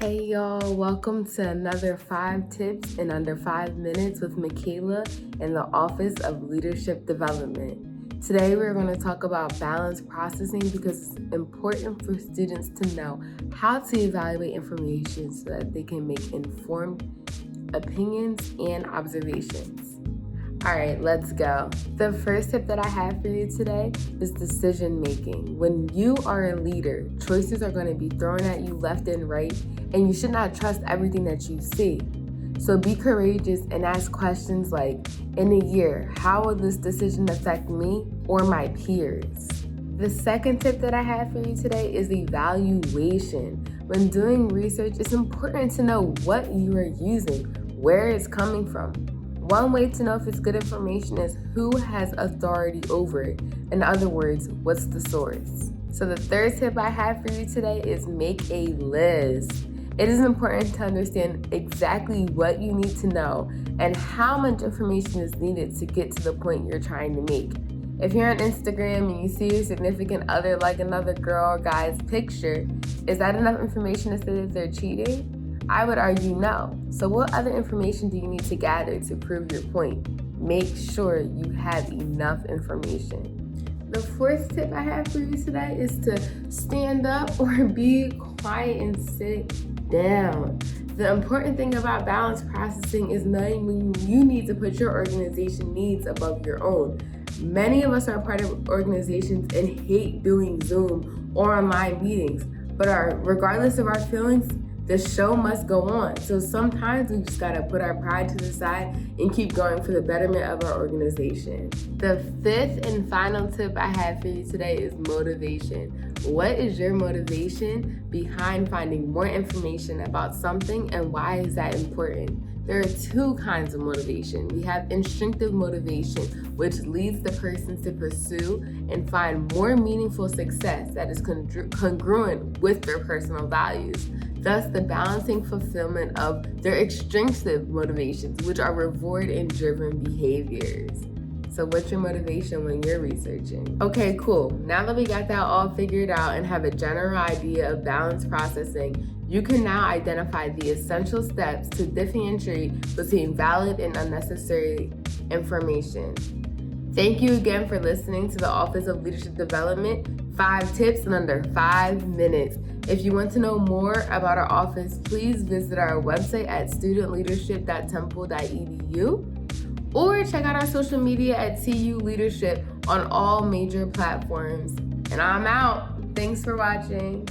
Hey y'all, welcome to another 5 tips in under 5 minutes with Mikayla in the Office of Leadership Development. Today we're going to talk about balance processing because it's important for students to know how to evaluate information so that they can make informed opinions and observations. All right, let's go. The first tip that I have for you today is decision making. When you are a leader, choices are going to be thrown at you left and right, and you should not trust everything that you see. So be courageous and ask questions like, in a year, how will this decision affect me or my peers? The second tip that I have for you today is evaluation. When doing research, it's important to know what you are using, where it's coming from. One way to know if it's good information is who has authority over it. In other words, what's the source? So the third tip I have for you today is make a list. It is important to understand exactly what you need to know and how much information is needed to get to the point you're trying to make. If you're on Instagram and you see your significant other like another girl or guy's picture, is that enough information to say that they're cheating? I would argue no. So what other information do you need to gather to prove your point? Make sure you have enough information. The fourth tip I have for you today is to stand up or be quiet and sit down. The important thing about balance processing is knowing when you need to put your organization needs above your own. Many of us are part of organizations and hate doing Zoom or online meetings, but regardless of our feelings, the show must go on. So sometimes we just gotta put our pride to the side and keep going for the betterment of our organization. The fifth and final tip I have for you today is motivation. What is your motivation behind finding more information about something, and why is that important? There are two kinds of motivation. We have instinctive motivation, which leads the person to pursue and find more meaningful success that is congruent with their personal values. Thus, the balancing fulfillment of their extrinsic motivations, which are reward and driven behaviors. So what's your motivation when you're researching? Okay, cool. Now that we got that all figured out and have a general idea of balance processing, you can now identify the essential steps to differentiate between valid and unnecessary information. Thank you again for listening to the Office of Leadership Development, 5 tips in under 5 minutes. If you want to know more about our office, please visit our website at studentleadership.temple.edu or check out our social media at TU Leadership on all major platforms. And I'm out. Thanks for watching.